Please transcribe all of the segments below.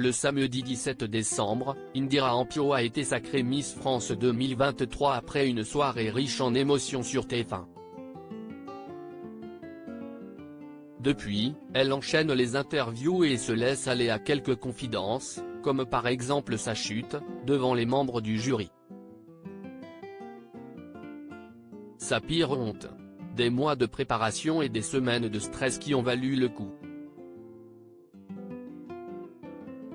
Le samedi 17 décembre, Indira Ampio a été sacrée Miss France 2023 après une soirée riche en émotions sur TF1. Depuis, elle enchaîne les interviews et se laisse aller à quelques confidences, comme par exemple sa chute, devant les membres du jury. Sa pire honte. Des mois de préparation et des semaines de stress qui ont valu le coup.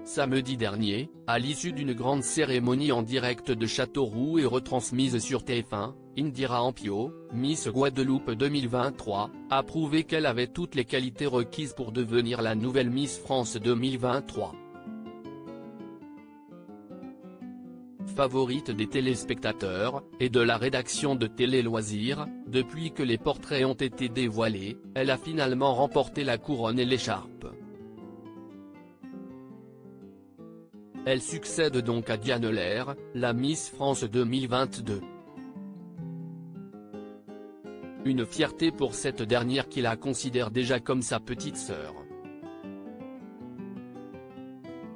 Samedi dernier, à l'issue d'une grande cérémonie en direct de Châteauroux et retransmise sur TF1, Indira Ampio, Miss Guadeloupe 2023, a prouvé qu'elle avait toutes les qualités requises pour devenir la nouvelle Miss France 2023. Favorite des téléspectateurs, et de la rédaction de Télé Loisirs, depuis que les portraits ont été dévoilés, elle a finalement remporté la couronne et l'écharpe. Elle succède donc à Diane Lair, la Miss France 2022. Une fierté pour cette dernière qui la considère déjà comme sa petite sœur.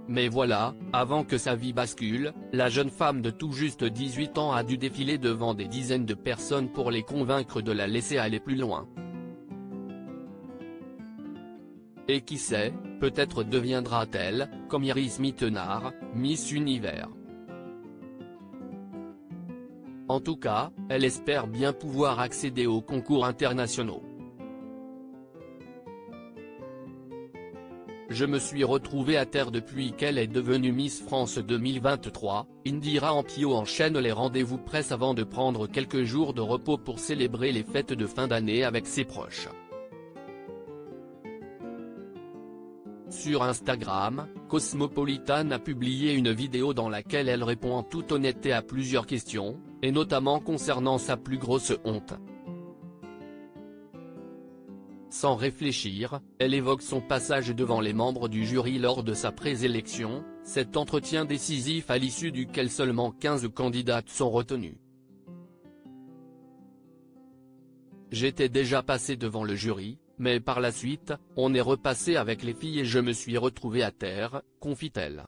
Mais voilà, avant que sa vie bascule, la jeune femme de tout juste 18 ans a dû défiler devant des dizaines de personnes pour les convaincre de la laisser aller plus loin. Et qui sait, peut-être deviendra-t-elle, comme Iris Mittenard, Miss Univers. En tout cas, elle espère bien pouvoir accéder aux concours internationaux. Je me suis retrouvée à terre depuis qu'elle est devenue Miss France 2023, Indira Ampio enchaîne les rendez-vous presse avant de prendre quelques jours de repos pour célébrer les fêtes de fin d'année avec ses proches. Sur Instagram, Cosmopolitan a publié une vidéo dans laquelle elle répond en toute honnêteté à plusieurs questions, et notamment concernant sa plus grosse honte. Sans réfléchir, elle évoque son passage devant les membres du jury lors de sa présélection, cet entretien décisif à l'issue duquel seulement 15 candidates sont retenues. J'étais déjà passée devant le jury, mais par la suite, on est repassé avec les filles et je me suis retrouvée à terre, confie-t-elle.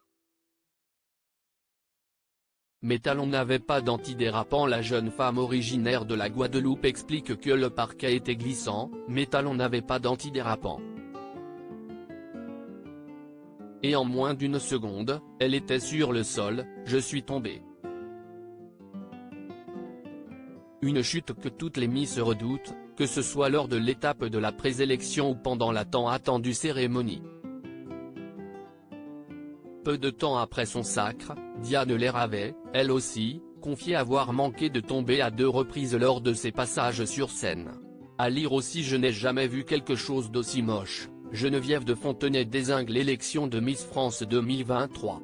Mes talons n'avaient pas d'antidérapant. La jeune femme originaire de la Guadeloupe explique que le parquet était glissant, mes talons n'avaient pas d'antidérapant. Et en moins d'une seconde, elle était sur le sol, je suis tombée. Une chute que toutes les Miss redoutent, que ce soit lors de l'étape de la présélection ou pendant la tant attendue cérémonie. Peu de temps après son sacre, Diane Lair avait, elle aussi, confié avoir manqué de tomber à 2 reprises lors de ses passages sur scène. À lire aussi: je n'ai jamais vu quelque chose d'aussi moche. Geneviève de Fontenay dézingue l'élection de Miss France 2023.